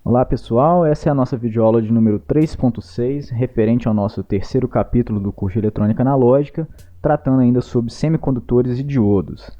Olá pessoal, essa é a nossa videoaula de número 3.6, referente ao nosso terceiro capítulo do curso de Eletrônica Analógica, tratando ainda sobre semicondutores e diodos.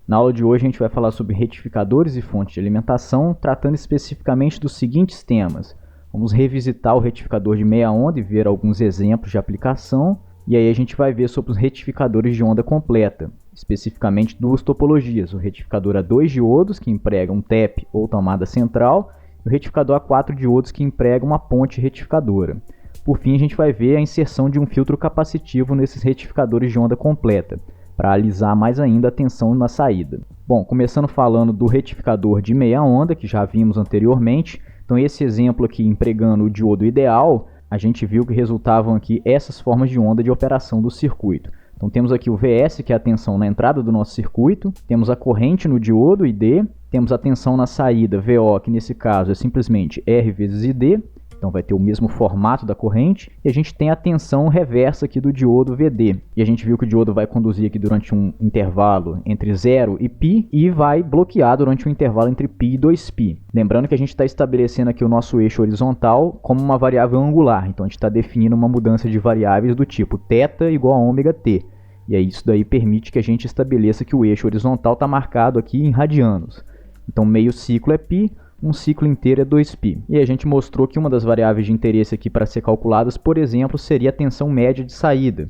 Na aula de hoje a gente vai falar sobre retificadores e fontes de alimentação, tratando especificamente dos seguintes temas. Vamos revisitar o retificador de meia onda e ver alguns exemplos de aplicação, e aí a gente vai ver sobre os retificadores de onda completa, especificamente duas topologias, o retificador a 2 diodos, que emprega um TEP ou tomada central, e o retificador a 4 diodos, que emprega uma ponte retificadora. Por fim, a gente vai ver a inserção de um filtro capacitivo nesses retificadores de onda completa, para alisar mais ainda a tensão na saída. Bom, começando falando do retificador de meia onda, que já vimos anteriormente. Então esse exemplo aqui, empregando o diodo ideal, a gente viu que resultavam aqui essas formas de onda de operação do circuito. Então temos aqui o VS, que é a tensão na entrada do nosso circuito, temos a corrente no diodo, ID, temos a tensão na saída, VO, que nesse caso é simplesmente R vezes ID, então vai ter o mesmo formato da corrente, e a gente tem a tensão reversa aqui do diodo VD. E a gente viu que o diodo vai conduzir aqui durante um intervalo entre 0 e π, e vai bloquear durante um intervalo entre π e 2π. Lembrando que a gente está estabelecendo aqui o nosso eixo horizontal como uma variável angular, então a gente está definindo uma mudança de variáveis do tipo θ igual a ômega-t. E aí isso daí permite que a gente estabeleça que o eixo horizontal está marcado aqui em radianos. Então meio ciclo é π, um ciclo inteiro é 2π. E a gente mostrou que uma das variáveis de interesse aqui para ser calculadas, por exemplo, seria a tensão média de saída.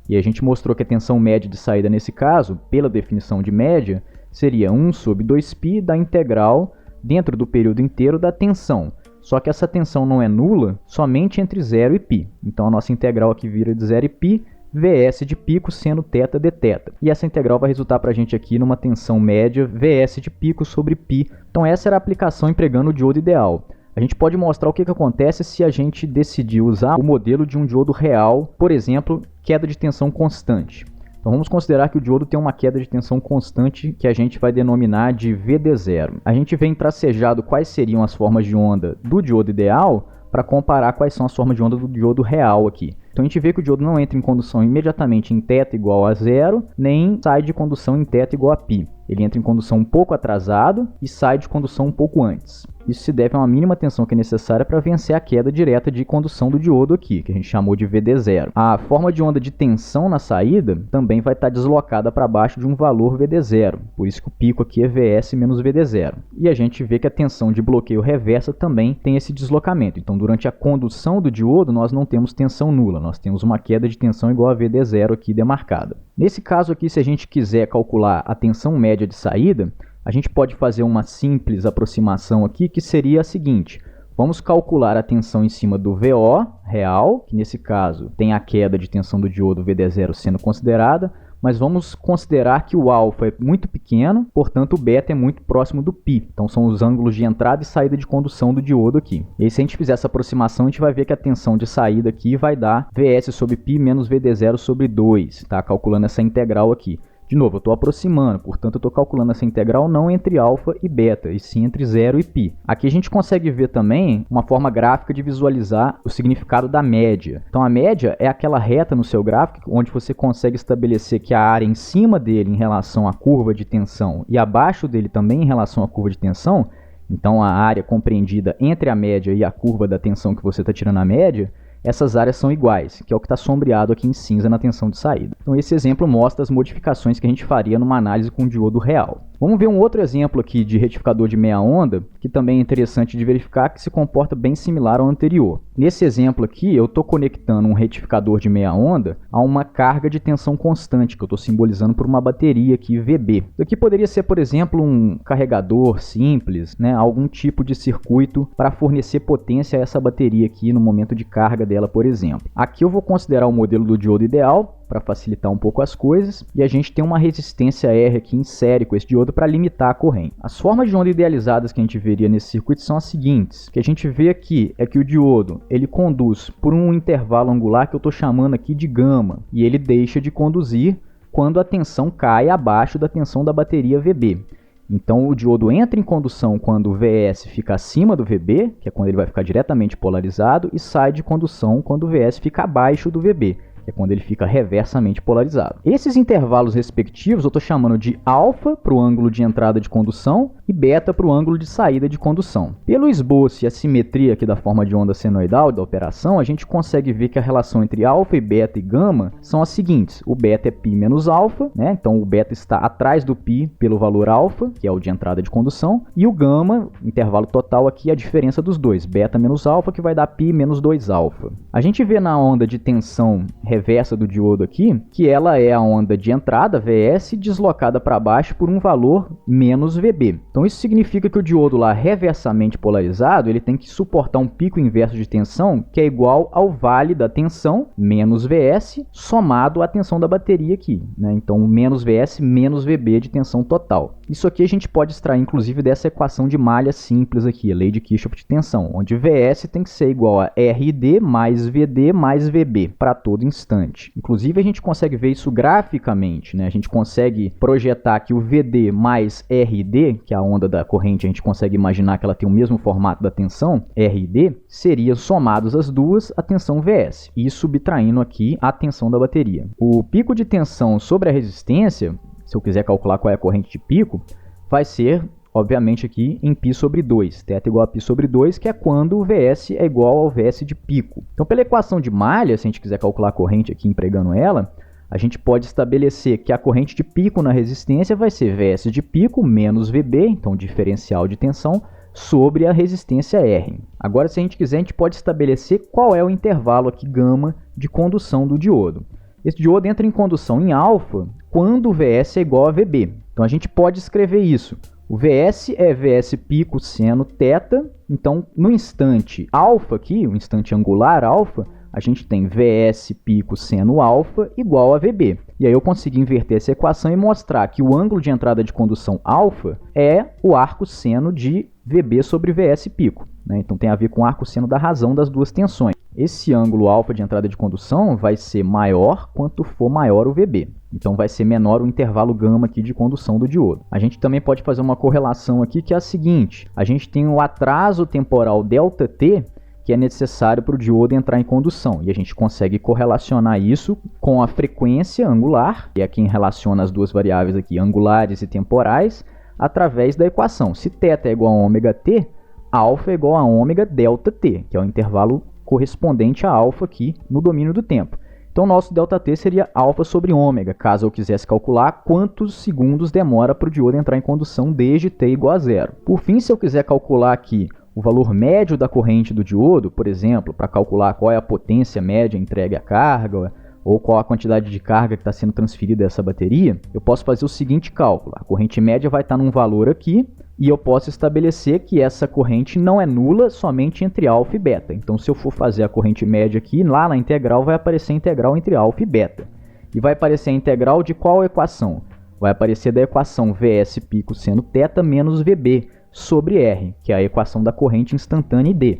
E a gente mostrou que a tensão média de saída nesse caso, pela definição de média, seria 1 sobre 2π da integral dentro do período inteiro da tensão. Só que essa tensão não é nula somente entre 0 e π. Então a nossa integral aqui vira de 0 e π, Vs de pico sendo θ dθ. E essa integral vai resultar para a gente aqui numa tensão média Vs de pico sobre π. Então essa era a aplicação empregando o diodo ideal. A gente pode mostrar o que acontece se a gente decidir usar o modelo de um diodo real, por exemplo, queda de tensão constante. Então vamos considerar que o diodo tem uma queda de tensão constante que a gente vai denominar de VD0. A gente vem tracejado quais seriam as formas de onda do diodo ideal para comparar quais são as formas de onda do diodo real aqui. Então a gente vê que o diodo não entra em condução imediatamente em θ igual a 0, nem sai de condução em θ igual a π. Ele entra em condução um pouco atrasado e sai de condução um pouco antes. Isso se deve a uma mínima tensão que é necessária para vencer a queda direta de condução do diodo aqui, que a gente chamou de VD0. A forma de onda de tensão na saída também vai estar deslocada para baixo de um valor VD0, por isso que o pico aqui é Vs menos VD0. E a gente vê que a tensão de bloqueio reversa também tem esse deslocamento. Então durante a condução do diodo nós não temos tensão nula, nós temos uma queda de tensão igual a VD0 aqui demarcada. Nesse caso aqui, se a gente quiser calcular a tensão média de saída, a gente pode fazer uma simples aproximação aqui, que seria a seguinte. Vamos calcular a tensão em cima do VO real, que nesse caso tem a queda de tensão do diodo VD0 sendo considerada, mas vamos considerar que o alfa é muito pequeno, portanto o beta é muito próximo do π. Então são os ângulos de entrada e saída de condução do diodo aqui. E aí, se a gente fizer essa aproximação, a gente vai ver que a tensão de saída aqui vai dar Vs sobre π menos VD0 sobre 2, tá? Calculando essa integral aqui. De novo, eu estou aproximando, portanto eu estou calculando essa integral não entre alfa e beta, e sim entre 0 e π. Aqui a gente consegue ver também uma forma gráfica de visualizar o significado da média. Então a média é aquela reta no seu gráfico onde você consegue estabelecer que a área em cima dele em relação à curva de tensão e abaixo dele também em relação à curva de tensão, então a área compreendida entre a média e a curva da tensão que você está tirando a média, essas áreas são iguais, que é o que está sombreado aqui em cinza na tensão de saída. Então esse exemplo mostra as modificações que a gente faria numa análise com diodo real. Vamos ver um outro exemplo aqui de retificador de meia onda, que também é interessante de verificar, que se comporta bem similar ao anterior. Nesse exemplo aqui, eu estou conectando um retificador de meia onda a uma carga de tensão constante, que eu estou simbolizando por uma bateria aqui VB. Isso aqui poderia ser, por exemplo, um carregador simples, né? Algum tipo de circuito para fornecer potência a essa bateria aqui no momento de carga dela, por exemplo. Aqui eu vou considerar o modelo do diodo ideal, para facilitar um pouco as coisas, e a gente tem uma resistência R aqui em série com esse diodo para limitar a corrente. As formas de onda idealizadas que a gente veria nesse circuito são as seguintes. O que a gente vê aqui é que o diodo ele conduz por um intervalo angular que eu estou chamando aqui de gama, e ele deixa de conduzir quando a tensão cai abaixo da tensão da bateria VB. Então o diodo entra em condução quando o Vs fica acima do VB, que é quando ele vai ficar diretamente polarizado, e sai de condução quando o Vs fica abaixo do VB. que é quando ele fica reversamente polarizado. Esses intervalos respectivos eu estou chamando de alfa para o ângulo de entrada de condução e beta para o ângulo de saída de condução. Pelo esboço e a simetria aqui da forma de onda senoidal da operação, a gente consegue ver que a relação entre alfa e beta e gama são as seguintes. O beta é π menos alfa, né? Então o beta está atrás do π pelo valor alfa, que é o de entrada de condução, e o gama, intervalo total aqui, é a diferença dos dois, beta menos alfa, que vai dar π menos 2 alfa. A gente vê na onda de tensão reversa do diodo aqui, que ela é a onda de entrada, Vs, deslocada para baixo por um valor menos Vb. Então isso significa que o diodo lá reversamente polarizado, ele tem que suportar um pico inverso de tensão que é igual ao vale da tensão menos Vs somado à tensão da bateria aqui, né? Então menos Vs menos Vb de tensão total. Isso aqui a gente pode extrair inclusive dessa equação de malha simples aqui, a lei de Kirchhoff de tensão, onde Vs tem que ser igual a RD mais VD mais VB para todo instante. Inclusive a gente consegue ver isso graficamente, né? A gente consegue projetar que o VD mais RD, que é a onda da corrente, a gente consegue imaginar que ela tem o mesmo formato da tensão, RD, seria somados as duas a tensão Vs, e subtraindo aqui a tensão da bateria. O pico de tensão sobre a resistência, se eu quiser calcular qual é a corrente de pico, vai ser, obviamente, aqui em π sobre 2. θ igual a π sobre 2, que é quando o Vs é igual ao Vs de pico. Então, pela equação de malha, se a gente quiser calcular a corrente aqui empregando ela, a gente pode estabelecer que a corrente de pico na resistência vai ser Vs de pico menos Vb, então diferencial de tensão, sobre a resistência R. Agora, se a gente quiser, a gente pode estabelecer qual é o intervalo aqui gama de condução do diodo. Esse diodo entra em condução em alfa quando o Vs é igual a Vb. Então a gente pode escrever isso. O Vs é Vs π cosseno θ. Então no instante alfa aqui, o instante angular alfa, a gente tem Vs π cosseno alfa igual a Vb. E aí eu consegui inverter essa equação e mostrar que o ângulo de entrada de condução alfa é o arco seno de Vb sobre Vs pico, né? Então tem a ver com o arco seno da razão das duas tensões. Esse ângulo alfa de entrada de condução vai ser maior quanto for maior o Vb. Então vai ser menor o intervalo gama aqui de condução do diodo. A gente também pode fazer uma correlação aqui que é a seguinte. A gente tem o atraso temporal ΔT, que é necessário para o diodo entrar em condução. E a gente consegue correlacionar isso com a frequência angular, que é quem relaciona as duas variáveis aqui, angulares e temporais, através da equação. Se θ é igual a ômega-t, alfa é igual a ômega-ΔT, que é o intervalo correspondente a alfa aqui no domínio do tempo. Então, nosso ΔT seria alfa sobre ômega, caso eu quisesse calcular quantos segundos demora para o diodo entrar em condução desde t igual a zero. Por fim, se eu quiser calcular aqui o valor médio da corrente do diodo, por exemplo, para calcular qual é a potência média entregue à carga, ou qual a quantidade de carga que está sendo transferida a essa bateria, eu posso fazer o seguinte cálculo. A corrente média vai estar num valor aqui, e eu posso estabelecer que essa corrente não é nula somente entre alfa e beta. Então, se eu for fazer a corrente média aqui, lá na integral vai aparecer a integral entre alfa e beta. E vai aparecer a integral de qual equação? Vai aparecer da equação Vs π cosseno θ menos Vb sobre R, que é a equação da corrente instantânea D.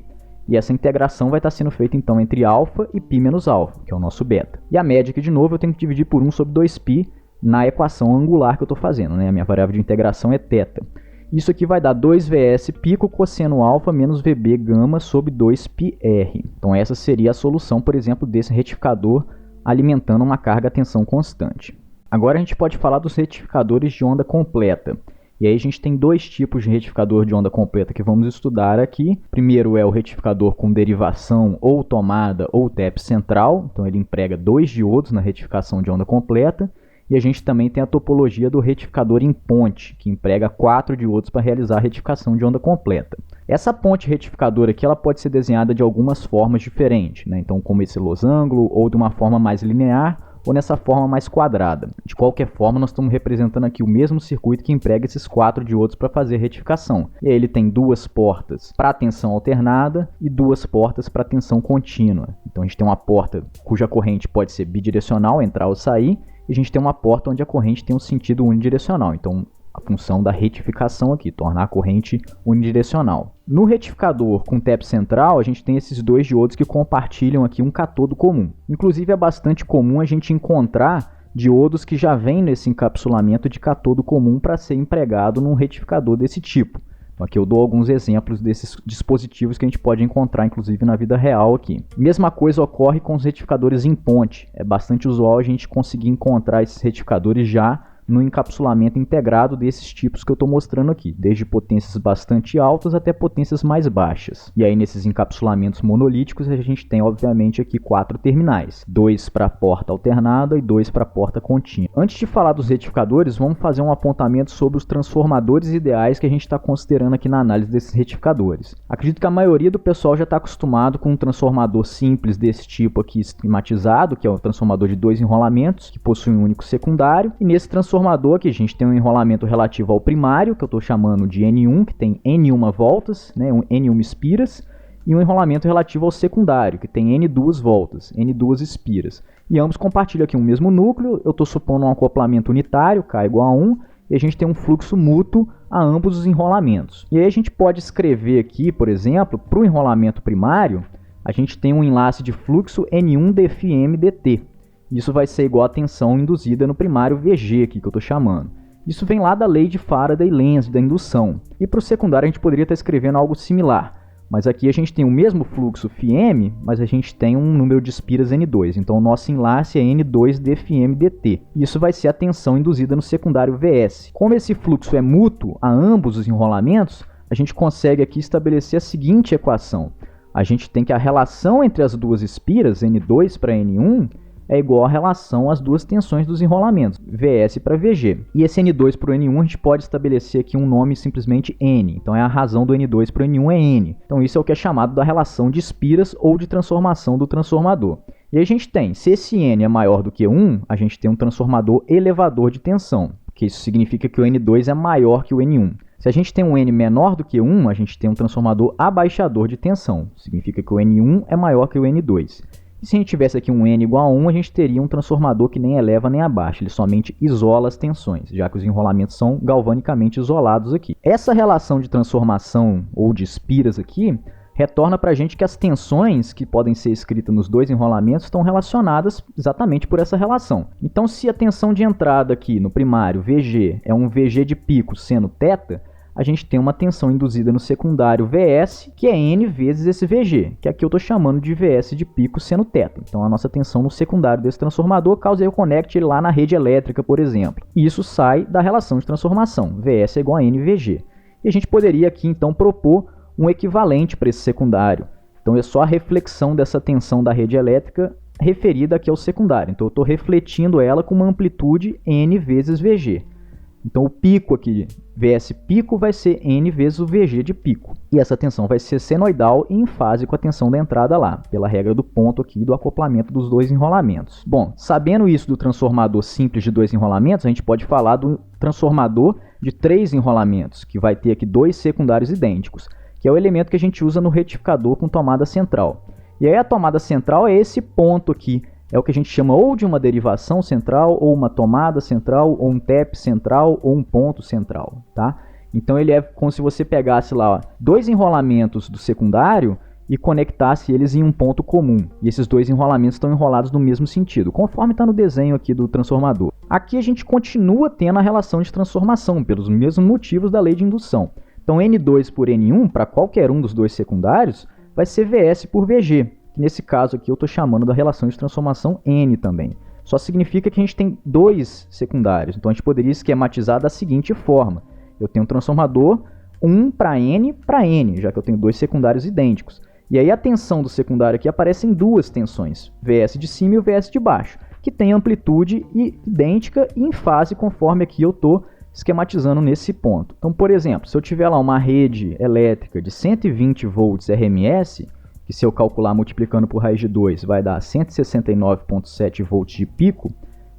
E essa integração vai estar sendo feita então entre alfa e π menos alfa, que é o nosso beta. E a média aqui de novo eu tenho que dividir por 1 sobre 2π na equação angular que eu estou fazendo, né? A minha variável de integração é θ. Isso aqui vai dar 2Vs pico cosseno alfa menos Vb gama sobre 2πr. Então essa seria a solução, por exemplo, desse retificador alimentando uma carga a tensão constante. Agora a gente pode falar dos retificadores de onda completa. E aí a gente tem dois tipos de retificador de onda completa que vamos estudar aqui. Primeiro é o retificador com derivação ou tomada ou TEP central. Então ele emprega 2 diodos na retificação de onda completa. E a gente também tem a topologia do retificador em ponte, que emprega 4 diodos para realizar a retificação de onda completa. Essa ponte retificadora aqui ela pode ser desenhada de algumas formas diferentes, né? Então como esse losango, ou de uma forma mais linear, ou nessa forma mais quadrada. De qualquer forma, nós estamos representando aqui o mesmo circuito que emprega esses 4 diodos para fazer a retificação. E aí ele tem 2 portas para tensão alternada e 2 portas para tensão contínua. Então a gente tem uma porta cuja corrente pode ser bidirecional, entrar ou sair, e a gente tem uma porta onde a corrente tem um sentido unidirecional. Então, a função da retificação aqui, tornar a corrente unidirecional. No retificador com TEP central, a gente tem esses 2 diodos que compartilham aqui um catodo comum. Inclusive, é bastante comum a gente encontrar diodos que já vêm nesse encapsulamento de catodo comum para ser empregado num retificador desse tipo. Então aqui eu dou alguns exemplos desses dispositivos que a gente pode encontrar, inclusive, na vida real aqui. Mesma coisa ocorre com os retificadores em ponte. É bastante usual a gente conseguir encontrar esses retificadores já no encapsulamento integrado desses tipos que eu estou mostrando aqui, desde potências bastante altas até potências mais baixas. E aí nesses encapsulamentos monolíticos a gente tem obviamente aqui 4 terminais, 2 para porta alternada e 2 para porta contínua. Antes de falar dos retificadores, vamos fazer um apontamento sobre os transformadores ideais que a gente está considerando aqui na análise desses retificadores. Acredito que a maioria do pessoal já está acostumado com um transformador simples desse tipo aqui esquematizado, que é o transformador de 2 enrolamentos, que possui um único secundário, e nesse transformador aqui a gente tem um enrolamento relativo ao primário, que eu estou chamando de N1, que tem N1 voltas, né, N1 espiras, e um enrolamento relativo ao secundário, que tem N2 voltas, N2 espiras. E ambos compartilham aqui um mesmo núcleo, eu estou supondo um acoplamento unitário, K igual a 1, e a gente tem um fluxo mútuo a ambos os enrolamentos. E aí a gente pode escrever aqui, por exemplo, para o enrolamento primário, a gente tem um enlace de fluxo N1 dφm dt. Isso vai ser igual à tensão induzida no primário VG aqui que eu estou chamando. Isso vem lá da lei de Faraday-Lenz, da indução. E para o secundário a gente poderia estar escrevendo algo similar. Mas aqui a gente tem o mesmo fluxo φm, mas a gente tem um número de espiras N2. Então o nosso enlace é N2 dφm dt. Isso vai ser a tensão induzida no secundário Vs. Como esse fluxo é mútuo a ambos os enrolamentos, a gente consegue aqui estabelecer a seguinte equação. A gente tem que a relação entre as duas espiras, N2 para N1, é igual à relação às duas tensões dos enrolamentos, Vs para Vg. E esse N2 para o N1 a gente pode estabelecer aqui um nome simplesmente N. Então é a razão do N2 para o N1 é N. Então isso é o que é chamado da relação de espiras ou de transformação do transformador. E aí a gente tem, se esse N é maior do que 1, a gente tem um transformador elevador de tensão, porque isso significa que o N2 é maior que o N1. Se a gente tem um N menor do que 1, a gente tem um transformador abaixador de tensão, significa que o N1 é maior que o N2. E se a gente tivesse aqui um N igual a 1, a gente teria um transformador que nem eleva nem abaixa, ele somente isola as tensões, já que os enrolamentos são galvanicamente isolados aqui. Essa relação de transformação ou de espiras aqui retorna para a gente que as tensões que podem ser escritas nos dois enrolamentos estão relacionadas exatamente por essa relação. Então, se a tensão de entrada aqui no primário, VG, é um VG de pico seno θ, a gente tem uma tensão induzida no secundário Vs, que é N vezes esse Vg, que aqui eu estou chamando de Vs de pico seno θ. Então a nossa tensão no secundário desse transformador causa eu conecte ele lá na rede elétrica, por exemplo. E isso sai da relação de transformação, Vs é igual a N Vg. E a gente poderia aqui então propor um equivalente para esse secundário. Então é só a reflexão dessa tensão da rede elétrica referida aqui ao secundário. Então eu estou refletindo ela com uma amplitude N vezes Vg. Então o pico aqui, Vs pico, vai ser N vezes o Vg de pico. E essa tensão vai ser senoidal e em fase com a tensão da entrada lá, pela regra do ponto aqui do acoplamento dos dois enrolamentos. Bom, sabendo isso do transformador simples de 2 enrolamentos, a gente pode falar do transformador de 3 enrolamentos, que vai ter aqui 2 secundários idênticos, que é o elemento que a gente usa no retificador com tomada central. E aí a tomada central é esse ponto aqui, é o que a gente chama ou de uma derivação central, ou uma tomada central, ou um tap central, ou um ponto central, tá? Então ele é como se você pegasse lá 2 enrolamentos do secundário e conectasse eles em um ponto comum. E esses 2 enrolamentos estão enrolados no mesmo sentido, conforme está no desenho aqui do transformador. Aqui a gente continua tendo a relação de transformação, pelos mesmos motivos da lei de indução. Então N2 por N1, para qualquer um dos 2 secundários, vai ser Vs por Vg. Nesse caso aqui eu estou chamando da relação de transformação N também. Só significa que a gente tem 2 secundários. Então a gente poderia esquematizar da seguinte forma. Eu tenho um transformador 1 para N, já que eu tenho 2 secundários idênticos. E aí a tensão do secundário aqui aparece em 2 tensões, Vs de cima e o Vs de baixo, que tem amplitude idêntica e em fase conforme aqui eu estou esquematizando nesse ponto. Então, por exemplo, se eu tiver lá uma rede elétrica de 120 volts RMS, que se eu calcular multiplicando por raiz de 2 vai dar 169,7 volts de pico,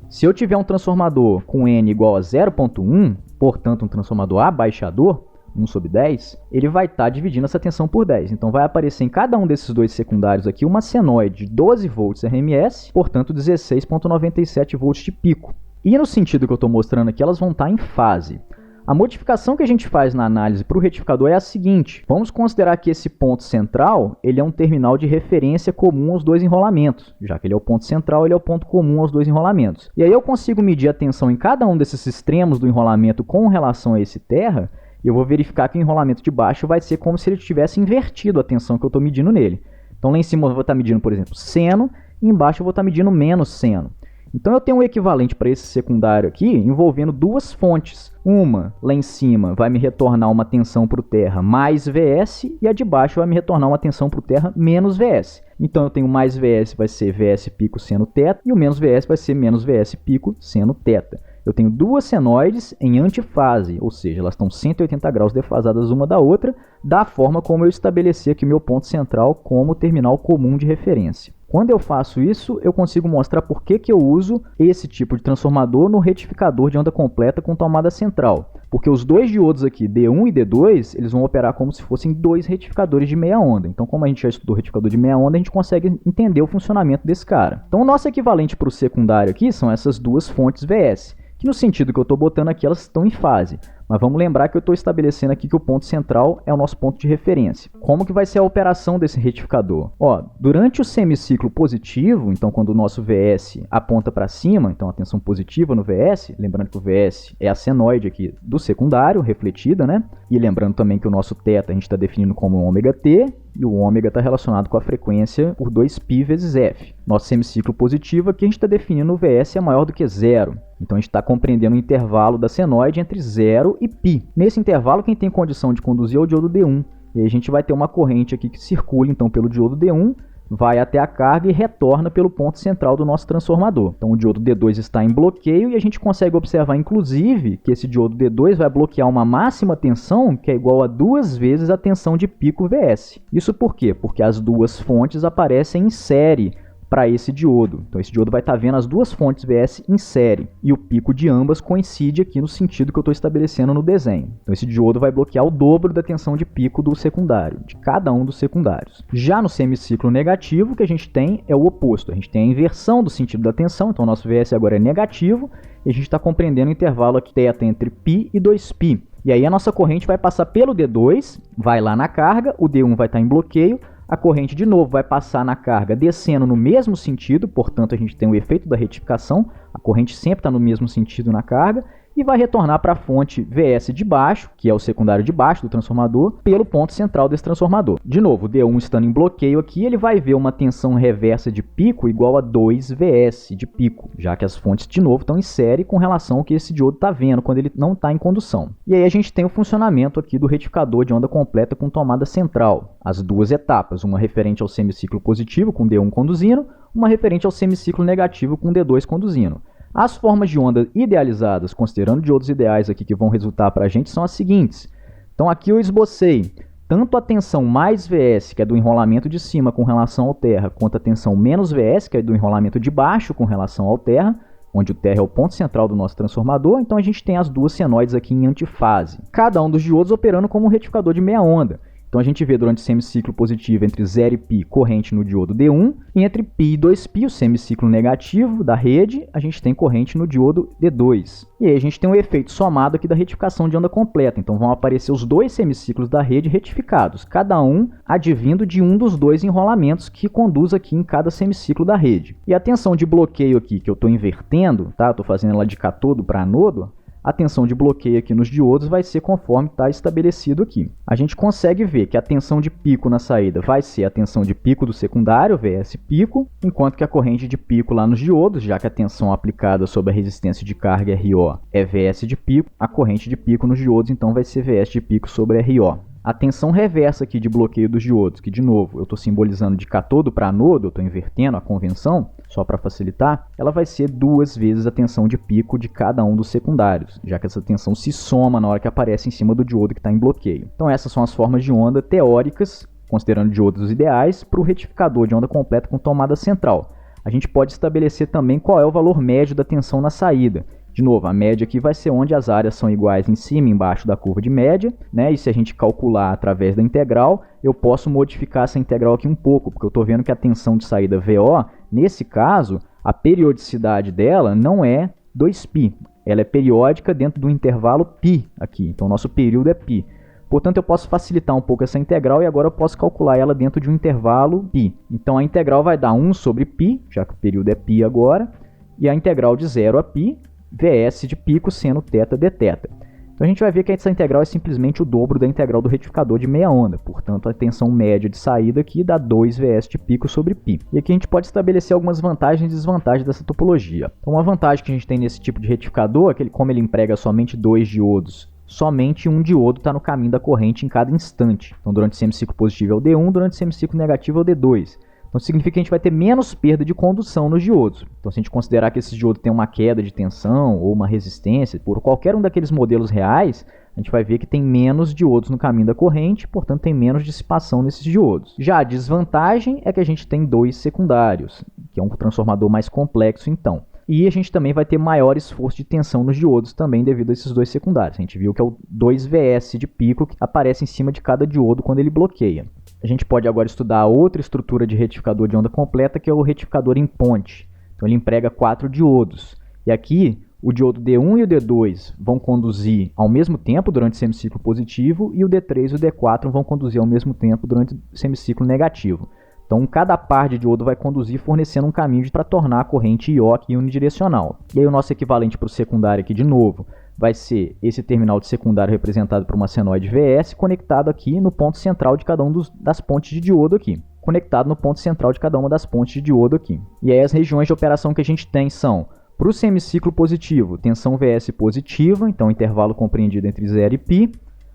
se eu tiver um transformador com N igual a 0,1, portanto um transformador abaixador, 1 sobre 10, ele vai estar dividindo essa tensão por 10. Então vai aparecer em cada um desses 2 secundários aqui uma senoide de 12 volts RMS, portanto 16,97 volts de pico. E no sentido que eu estou mostrando aqui, elas vão estar em fase. A modificação que a gente faz na análise para o retificador é a seguinte. Vamos considerar que esse ponto central ele é um terminal de referência comum aos 2 enrolamentos. Já que ele é o ponto central, ele é o ponto comum aos 2 enrolamentos. E aí eu consigo medir a tensão em cada um desses extremos do enrolamento com relação a esse terra E eu vou verificar que o enrolamento de baixo vai ser como se ele tivesse invertido a tensão que eu estou medindo nele. Então lá em cima eu vou estar medindo, por exemplo, seno, e embaixo eu vou estar medindo menos seno. Então eu tenho um equivalente para esse secundário aqui envolvendo duas fontes. Uma lá em cima vai me retornar uma tensão para o terra mais Vs e a de baixo vai me retornar uma tensão para o terra menos Vs. Então eu tenho mais Vs vai ser Vs pico seno θ e o menos Vs vai ser menos Vs pico seno θ. Eu tenho duas senoides em antifase, ou seja, elas estão 180 graus defasadas uma da outra, da forma como eu estabeleci aqui meu ponto central como terminal comum de referência. Quando eu faço isso, eu consigo mostrar por que eu uso esse tipo de transformador no retificador de onda completa com tomada central. Porque os dois diodos aqui, D1 e D2, eles vão operar como se fossem dois retificadores de meia onda. Então, como a gente já estudou retificador de meia onda, a gente consegue entender o funcionamento desse cara. Então, o nosso equivalente para o secundário aqui são essas duas fontes VS, que no sentido que eu estou botando aqui, elas estão em fase. Mas vamos lembrar que eu estou estabelecendo aqui que o ponto central é o nosso ponto de referência. Como que vai ser a operação desse retificador? Durante o semiciclo positivo, então quando o nosso VS aponta para cima, então a tensão positiva no VS, lembrando que o VS é a senoide aqui do secundário, refletida, né? E lembrando também que o nosso θ a gente está definindo como ômega-t, e o ômega está relacionado com a frequência por 2π vezes f. Nosso semiciclo positivo aqui a gente está definindo o VS é maior do que zero. Então a gente está compreendendo o intervalo da senoide entre 0 e π. Nesse intervalo, quem tem condição de conduzir é o diodo D1. E aí a gente vai ter uma corrente aqui que circula então pelo diodo D1, vai até a carga e retorna pelo ponto central do nosso transformador. Então o diodo D2 está em bloqueio e a gente consegue observar inclusive que esse diodo D2 vai bloquear uma máxima tensão que é igual a 2 vezes a tensão de pico Vs. Isso por quê? Porque as duas fontes aparecem em série para esse diodo. Então esse diodo vai estar vendo as duas fontes Vs em série e o pico de ambas coincide aqui no sentido que eu estou estabelecendo no desenho. Então esse diodo vai bloquear o dobro da tensão de pico do secundário, de cada um dos secundários. Já no semiciclo negativo, o que a gente tem é o oposto. A gente tem a inversão do sentido da tensão, então o nosso Vs agora é negativo e a gente está compreendendo o intervalo aqui θ entre π e 2π. E aí a nossa corrente vai passar pelo D2, vai lá na carga, o D1 vai estar em bloqueio, a corrente de novo vai passar na carga descendo no mesmo sentido, portanto a gente tem o efeito da retificação, a corrente sempre está no mesmo sentido na carga, e vai retornar para a fonte Vs de baixo, que é o secundário de baixo do transformador, pelo ponto central desse transformador. De novo, o D1 estando em bloqueio aqui, ele vai ver uma tensão reversa de pico igual a 2 Vs de pico, já que as fontes de novo estão em série com relação ao que esse diodo está vendo quando ele não está em condução. E aí a gente tem o funcionamento aqui do retificador de onda completa com tomada central. As duas etapas, uma referente ao semiciclo positivo com D1 conduzindo, uma referente ao semiciclo negativo com D2 conduzindo. As formas de onda idealizadas, considerando diodos ideais aqui que vão resultar para a gente, são as seguintes. Então aqui eu esbocei tanto a tensão mais Vs, que é do enrolamento de cima com relação ao terra, quanto a tensão menos Vs, que é do enrolamento de baixo com relação ao terra, onde o terra é o ponto central do nosso transformador, então a gente tem as duas senoides aqui em antifase. Cada um dos diodos operando como um retificador de meia onda. Então a gente vê durante o semiciclo positivo entre 0 e π corrente no diodo D1, e entre π e 2π, o semiciclo negativo da rede, a gente tem corrente no diodo D2. E aí a gente tem um efeito somado aqui da retificação de onda completa, então vão aparecer os dois semiciclos da rede retificados, cada um advindo de um dos dois enrolamentos que conduz aqui em cada semiciclo da rede. E a tensão de bloqueio aqui, que eu estou invertendo, tá? Eu estou fazendo ela de cátodo para anodo, a tensão de bloqueio aqui nos diodos vai ser conforme está estabelecido aqui. A gente consegue ver que a tensão de pico na saída vai ser a tensão de pico do secundário, Vs pico, enquanto que a corrente de pico lá nos diodos, já que a tensão aplicada sobre a resistência de carga RO é Vs de pico, a corrente de pico nos diodos então vai ser Vs de pico sobre RO. A tensão reversa aqui de bloqueio dos diodos, que de novo eu estou simbolizando de cátodo para anodo, eu estou invertendo a convenção, só para facilitar, ela vai ser 2 vezes a tensão de pico de cada um dos secundários, já que essa tensão se soma na hora que aparece em cima do diodo que está em bloqueio. Então essas são as formas de onda teóricas, considerando diodos ideais, para o retificador de onda completa com tomada central. A gente pode estabelecer também qual é o valor médio da tensão na saída. De novo, a média aqui vai ser onde as áreas são iguais em cima e embaixo da curva de média, né? E se a gente calcular através da integral, eu posso modificar essa integral aqui um pouco, porque eu estou vendo que a tensão de saída VO, nesse caso, a periodicidade dela não é 2π, ela é periódica dentro do intervalo π aqui, então o nosso período é π. Portanto, eu posso facilitar um pouco essa integral e agora eu posso calcular ela dentro de um intervalo π. Então a integral vai dar 1 sobre π, já que o período é π agora, e a integral de 0 a π, Vs de pico seno θ dθ. Então a gente vai ver que essa integral é simplesmente o dobro da integral do retificador de meia onda, portanto a tensão média de saída aqui dá 2 Vs de pico sobre π. E aqui a gente pode estabelecer algumas vantagens e desvantagens dessa topologia. Então uma vantagem que a gente tem nesse tipo de retificador é que como ele emprega somente 2 diodos, somente um diodo está no caminho da corrente em cada instante. Então durante o semiciclo positivo é o D1, durante o semiciclo negativo é o D2. Então significa que a gente vai ter menos perda de condução nos diodos. Então se a gente considerar que esses diodos têm uma queda de tensão ou uma resistência, por qualquer um daqueles modelos reais, a gente vai ver que tem menos diodos no caminho da corrente, portanto tem menos dissipação nesses diodos. Já a desvantagem é que a gente tem 2 secundários, que é um transformador mais complexo então. E a gente também vai ter maior esforço de tensão nos diodos também devido a esses 2 secundários. A gente viu que é o 2 Vs de pico que aparece em cima de cada diodo quando ele bloqueia. A gente pode agora estudar outra estrutura de retificador de onda completa, que é o retificador em ponte. Então ele emprega 4 diodos. E aqui o diodo D1 e o D2 vão conduzir ao mesmo tempo durante o semiciclo positivo e o D3 e o D4 vão conduzir ao mesmo tempo durante o semiciclo negativo. Então cada par de diodo vai conduzir fornecendo um caminho para tornar a corrente IO aqui unidirecional. E aí o nosso equivalente para o secundário aqui de novo vai ser esse terminal de secundário representado por uma senoide Vs conectado aqui no ponto central de cada uma das pontes de diodo aqui. Conectado no ponto central de cada uma das pontes de diodo aqui. E aí as regiões de operação que a gente tem são, para o semiciclo positivo, tensão Vs positiva, então intervalo compreendido entre 0 e π.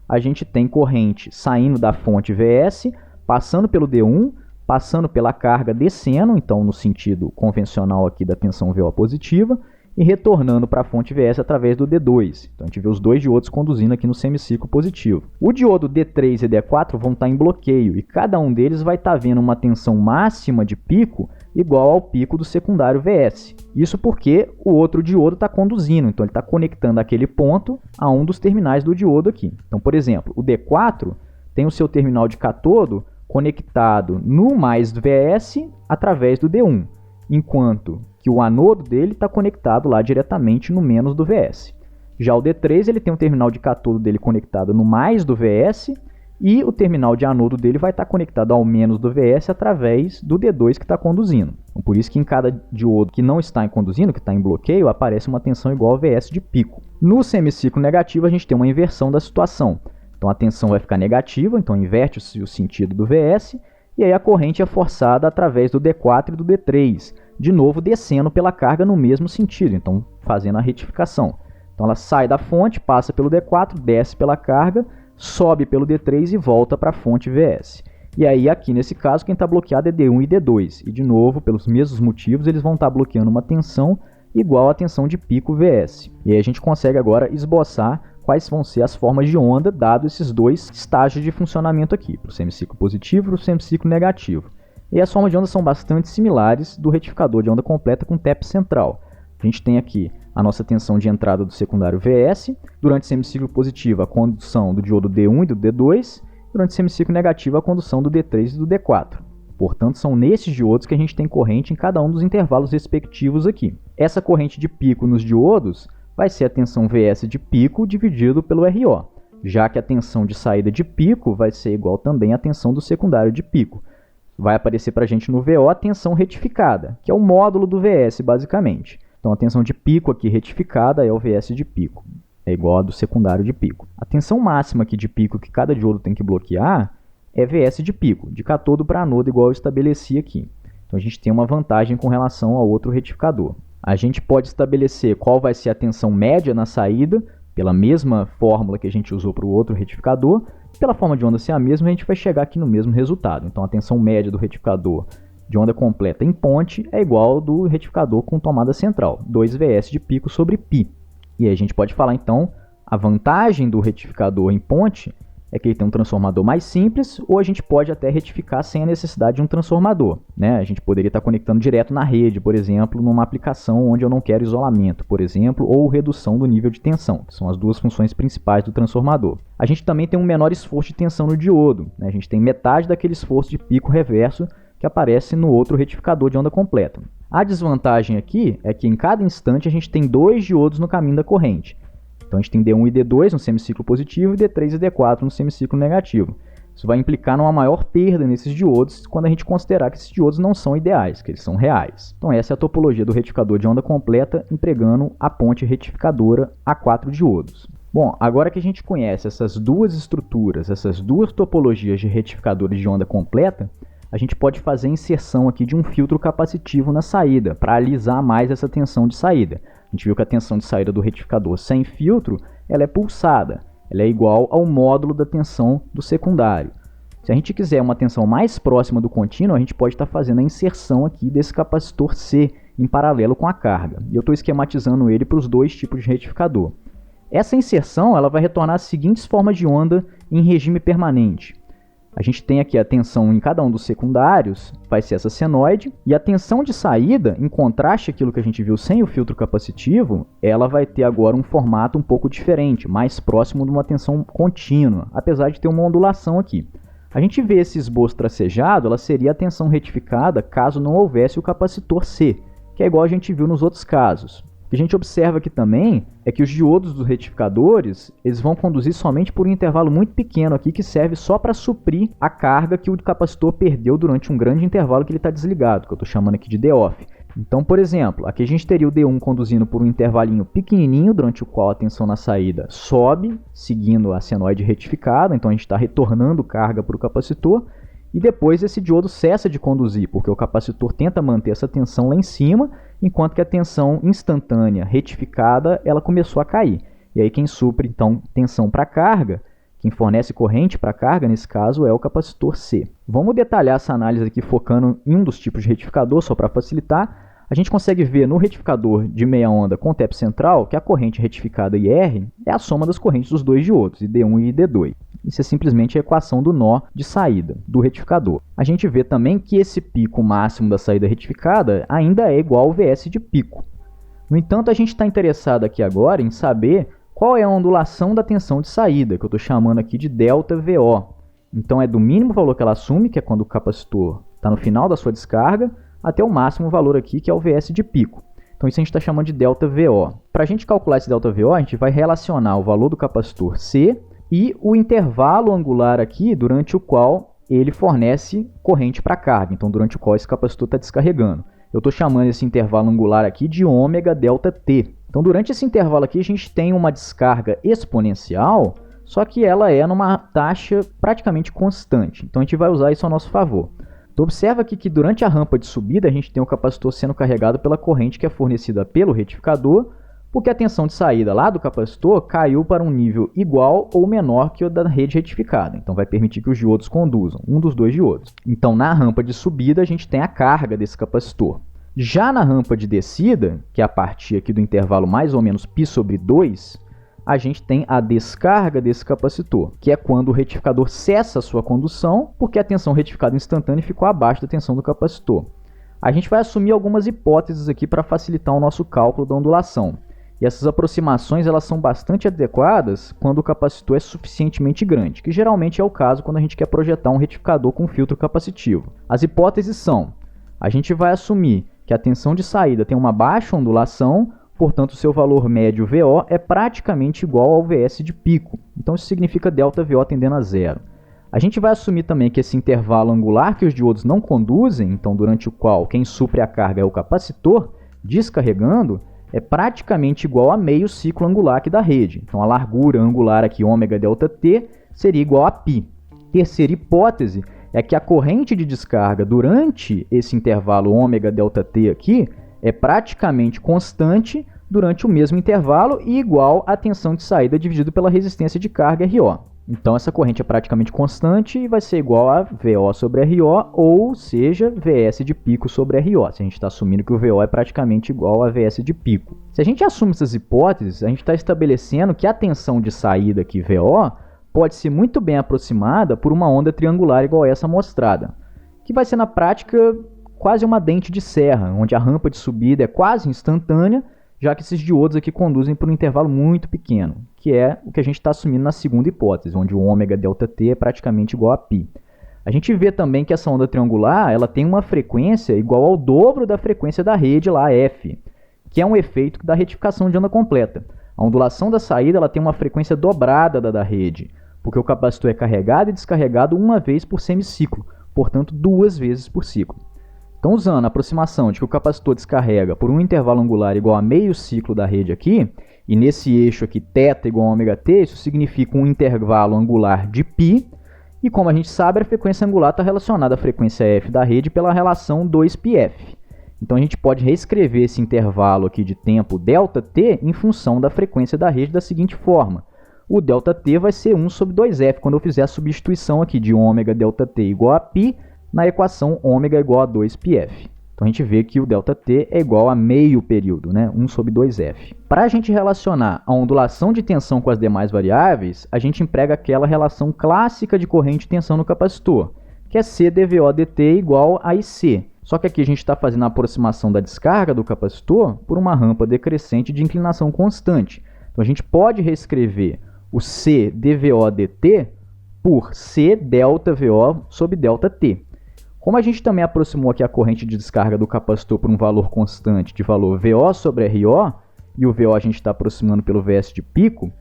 A gente tem corrente saindo da fonte Vs, passando pelo D1, passando pela carga descendo, então no sentido convencional aqui da tensão VO positiva, e retornando para a fonte Vs através do D2. Então a gente vê os 2 diodos conduzindo aqui no semiciclo positivo. O diodo D3 e D4 vão estar em bloqueio e cada um deles vai estar vendo uma tensão máxima de pico igual ao pico do secundário Vs. Isso porque o outro diodo está conduzindo, então ele está conectando aquele ponto a um dos terminais do diodo aqui. Então, por exemplo, o D4 tem o seu terminal de cátodo conectado no mais Vs através do D1, enquanto que o anodo dele está conectado lá diretamente no menos do Vs. Já o D3 ele tem um terminal de cátodo dele conectado no mais do Vs e o terminal de anodo dele vai estar conectado ao menos do Vs através do D2 que está conduzindo. Então, por isso que em cada diodo que não está conduzindo, que está em bloqueio, aparece uma tensão igual a Vs de pico. No semiciclo negativo a gente tem uma inversão da situação. Então a tensão vai ficar negativa, então inverte-se o sentido do Vs, e aí a corrente é forçada através do D4 e do D3, de novo descendo pela carga no mesmo sentido, então fazendo a retificação. Então ela sai da fonte, passa pelo D4, desce pela carga, sobe pelo D3 e volta para a fonte Vs. E aí aqui nesse caso quem está bloqueado é D1 e D2, e de novo pelos mesmos motivos eles vão estar bloqueando uma tensão igual à tensão de pico Vs. E aí a gente consegue agora esboçar quais vão ser as formas de onda, dado esses 2 estágios de funcionamento aqui, para o semiciclo positivo e para o semiciclo negativo. E as formas de onda são bastante similares do retificador de onda completa com TEP central. A gente tem aqui a nossa tensão de entrada do secundário Vs, durante o semiciclo positivo a condução do diodo D1 e do D2, durante o semiciclo negativo a condução do D3 e do D4. Portanto, são nesses diodos que a gente tem corrente em cada um dos intervalos respectivos aqui. Essa corrente de pico nos diodos vai ser a tensão Vs de pico dividido pelo RO, já que a tensão de saída de pico vai ser igual também à tensão do secundário de pico. Vai aparecer para a gente no VO a tensão retificada, que é o módulo do Vs basicamente. Então a tensão de pico aqui retificada é o Vs de pico, é igual a do secundário de pico. A tensão máxima aqui de pico que cada diodo tem que bloquear é Vs de pico, de cátodo para anodo igual eu estabeleci aqui. Então a gente tem uma vantagem com relação ao outro retificador. A gente pode estabelecer qual vai ser a tensão média na saída, pela mesma fórmula que a gente usou para o outro retificador. Pela forma de onda ser a mesma, a gente vai chegar aqui no mesmo resultado. Então a tensão média do retificador de onda completa em ponte é igual ao do retificador com tomada central, 2 Vs de pico sobre π. E aí a gente pode falar então, a vantagem do retificador em ponte é que ele tem um transformador mais simples, ou a gente pode até retificar sem a necessidade de um transformador, né? A gente poderia estar conectando direto na rede, por exemplo, numa aplicação onde eu não quero isolamento, por exemplo, ou redução do nível de tensão, que são as 2 funções principais do transformador. A gente também tem um menor esforço de tensão no diodo, né? A gente tem metade daquele esforço de pico reverso que aparece no outro retificador de onda completa. A desvantagem aqui é que em cada instante a gente tem 2 diodos no caminho da corrente. Então a gente tem D1 e D2 no semiciclo positivo e D3 e D4 no semiciclo negativo. Isso vai implicar numa maior perda nesses diodos quando a gente considerar que esses diodos não são ideais, que eles são reais. Então essa é a topologia do retificador de onda completa empregando a ponte retificadora a 4 diodos. Bom, agora que a gente conhece essas duas estruturas, essas duas topologias de retificadores de onda completa, a gente pode fazer a inserção aqui de um filtro capacitivo na saída, para alisar mais essa tensão de saída. A gente viu que a tensão de saída do retificador sem filtro, ela é pulsada, ela é igual ao módulo da tensão do secundário. Se a gente quiser uma tensão mais próxima do contínuo, a gente pode estar fazendo a inserção aqui desse capacitor C em paralelo com a carga. E eu estou esquematizando ele para os dois tipos de retificador. Essa inserção ela vai retornar as seguintes formas de onda em regime permanente. A gente tem aqui a tensão em cada um dos secundários, vai ser essa senoide, e a tensão de saída, em contraste àquilo que a gente viu sem o filtro capacitivo, ela vai ter agora um formato um pouco diferente, mais próximo de uma tensão contínua, apesar de ter uma ondulação aqui. A gente vê esse esboço tracejado, ela seria a tensão retificada caso não houvesse o capacitor C, que é igual a gente viu nos outros casos. O que a gente observa aqui também é que os diodos dos retificadores eles vão conduzir somente por um intervalo muito pequeno aqui que serve só para suprir a carga que o capacitor perdeu durante um grande intervalo que ele está desligado, que eu estou chamando aqui de D-off. Então, por exemplo, aqui a gente teria o D1 conduzindo por um intervalinho pequenininho, durante o qual a tensão na saída sobe, seguindo a senoide retificada, então a gente está retornando carga para o capacitor, e depois esse diodo cessa de conduzir, porque o capacitor tenta manter essa tensão lá em cima, enquanto que a tensão instantânea retificada ela começou a cair. E aí quem supre então tensão para a carga, quem fornece corrente para a carga, nesse caso, é o capacitor C. Vamos detalhar essa análise aqui focando em um dos tipos de retificador, só para facilitar. A gente consegue ver no retificador de meia onda com TEP central que a corrente retificada IR é a soma das correntes dos dois diodos, ID1 e ID2. Isso é simplesmente a equação do nó de saída do retificador. A gente vê também que esse pico máximo da saída retificada ainda é igual ao VS de pico. No entanto, a gente está interessado aqui agora em saber qual é a ondulação da tensão de saída, que eu estou chamando aqui de ΔVO. Então é do mínimo valor que ela assume, que é quando o capacitor está no final da sua descarga, até o máximo valor aqui, que é o VS de pico. Então isso a gente está chamando de ΔVO. Para a gente calcular esse ΔVO, a gente vai relacionar o valor do capacitor C e o intervalo angular aqui durante o qual ele fornece corrente para a carga, então durante o qual esse capacitor está descarregando. Eu estou chamando esse intervalo angular aqui de ômega ΔT. Então durante esse intervalo aqui a gente tem uma descarga exponencial, só que ela é numa taxa praticamente constante. Então a gente vai usar isso a nosso favor. Então observa aqui que durante a rampa de subida a gente tem o capacitor sendo carregado pela corrente que é fornecida pelo retificador, porque a tensão de saída lá do capacitor caiu para um nível igual ou menor que o da rede retificada. Então vai permitir que os diodos conduzam, um dos dois diodos. Então na rampa de subida a gente tem a carga desse capacitor. Já na rampa de descida, que é a partir aqui do intervalo mais ou menos π sobre 2, a gente tem a descarga desse capacitor, que é quando o retificador cessa a sua condução, porque a tensão retificada instantânea ficou abaixo da tensão do capacitor. A gente vai assumir algumas hipóteses aqui para facilitar o nosso cálculo da ondulação. E essas aproximações elas são bastante adequadas quando o capacitor é suficientemente grande, que geralmente é o caso quando a gente quer projetar um retificador com filtro capacitivo. As hipóteses são: a gente vai assumir que a tensão de saída tem uma baixa ondulação, portanto seu valor médio VO é praticamente igual ao VS de pico. Então isso significa ΔVO tendendo a zero. A gente vai assumir também que esse intervalo angular que os diodos não conduzem, então durante o qual quem supre a carga é o capacitor, descarregando, é praticamente igual a meio ciclo angular aqui da rede. Então a largura angular aqui, ômega ΔT, seria igual a π. Terceira hipótese é que a corrente de descarga durante esse intervalo ômega ΔT aqui é praticamente constante durante o mesmo intervalo e igual à tensão de saída dividido pela resistência de carga RO. Então essa corrente é praticamente constante e vai ser igual a VO sobre RO, ou seja, VS de pico sobre RO, se a gente está assumindo que o VO é praticamente igual a VS de pico. Se a gente assume essas hipóteses, a gente está estabelecendo que a tensão de saída aqui, VO, pode ser muito bem aproximada por uma onda triangular igual a essa mostrada, que vai ser na prática quase uma dente de serra, onde a rampa de subida é quase instantânea, já que esses diodos aqui conduzem por um intervalo muito pequeno, que é o que a gente está assumindo na segunda hipótese, onde o ômega ΔT é praticamente igual a π. A gente vê também que essa onda triangular ela tem uma frequência igual ao dobro da frequência da rede lá, F, que é um efeito da retificação de onda completa. A ondulação da saída ela tem uma frequência dobrada da rede, porque o capacitor é carregado e descarregado uma vez por semiciclo, portanto 2 vezes por ciclo. Então, usando a aproximação de que o capacitor descarrega por um intervalo angular igual a meio ciclo da rede aqui, e nesse eixo aqui, θ igual a ômega-t, isso significa um intervalo angular de π, e como a gente sabe, a frequência angular está relacionada à frequência f da rede pela relação 2πf. Então, a gente pode reescrever esse intervalo aqui de tempo ΔT em função da frequência da rede da seguinte forma. O ΔT vai ser 1 sobre 2f, quando eu fizer a substituição aqui de ômega ΔT igual a π na equação ômega igual a 2πf. Então, a gente vê que o ΔT é igual a meio período, né? 1 sobre 2f. Para a gente relacionar a ondulação de tensão com as demais variáveis, a gente emprega aquela relação clássica de corrente e tensão no capacitor, que é C dVO dt igual a IC. Só que aqui a gente está fazendo a aproximação da descarga do capacitor por uma rampa decrescente de inclinação constante. Então, a gente pode reescrever o C dVO dt por C ΔVO sobre ΔT. Como a gente também aproximou aqui a corrente de descarga do capacitor por um valor constante de valor VO sobre RO, e o VO a gente está aproximando pelo Vs de pico,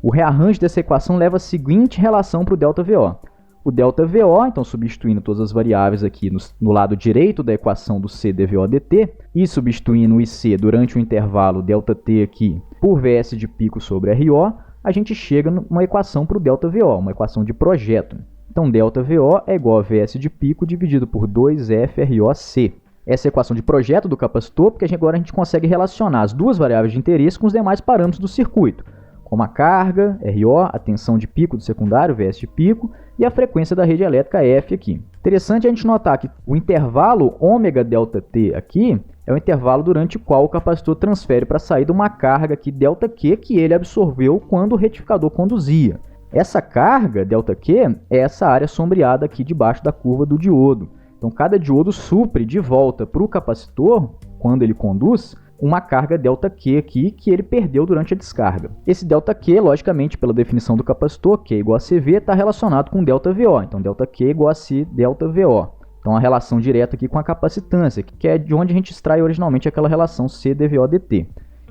o rearranjo dessa equação leva a seguinte relação para o ΔVO. O ΔVO, então substituindo todas as variáveis aqui no lado direito da equação do C dVO dt, e substituindo o IC durante o intervalo ΔT aqui por Vs de pico sobre RO, a gente chega numa equação para o ΔVO, uma equação de projeto. Então, ΔVO é igual a Vs de pico dividido por 2FROC. Essa é a equação de projeto do capacitor, porque agora a gente consegue relacionar as duas variáveis de interesse com os demais parâmetros do circuito, como a carga, RO, a tensão de pico do secundário, Vs de pico, e a frequência da rede elétrica F aqui. Interessante a gente notar que o intervalo ômega ΔT aqui é o intervalo durante o qual o capacitor transfere para a saída uma carga aqui ΔQ que ele absorveu quando o retificador conduzia. Essa carga, ΔQ, é essa área sombreada aqui debaixo da curva do diodo. Então, cada diodo supre de volta para o capacitor, quando ele conduz, uma carga ΔQ aqui que ele perdeu durante a descarga. Esse ΔQ, logicamente, pela definição do capacitor, Q igual a CV, está relacionado com ΔVO. Então, ΔQ igual a C ΔVO. Então, a relação direta aqui com a capacitância, que é de onde a gente extrai originalmente aquela relação C dVO dt.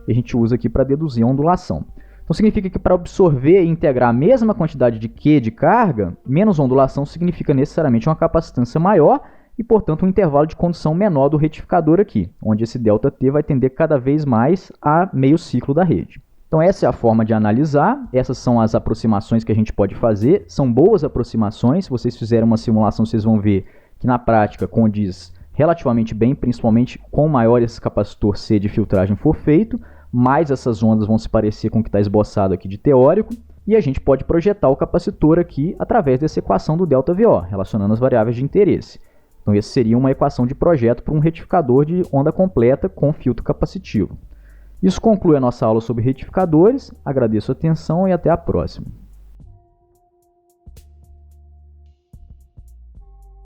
E a gente usa aqui para deduzir a ondulação. Então, significa que para absorver e integrar a mesma quantidade de Q de carga, menos ondulação significa necessariamente uma capacitância maior e, portanto, um intervalo de condução menor do retificador aqui, onde esse ΔT vai tender cada vez mais a meio ciclo da rede. Então, essa é a forma de analisar, essas são as aproximações que a gente pode fazer, são boas aproximações, se vocês fizerem uma simulação, vocês vão ver que na prática condiz relativamente bem, principalmente com maior esse capacitor C de filtragem for feito, mais essas ondas vão se parecer com o que está esboçado aqui de teórico, e a gente pode projetar o capacitor aqui através dessa equação do ΔVO, relacionando as variáveis de interesse. Então, essa seria uma equação de projeto para um retificador de onda completa com filtro capacitivo. Isso conclui a nossa aula sobre retificadores, agradeço a atenção e até a próxima.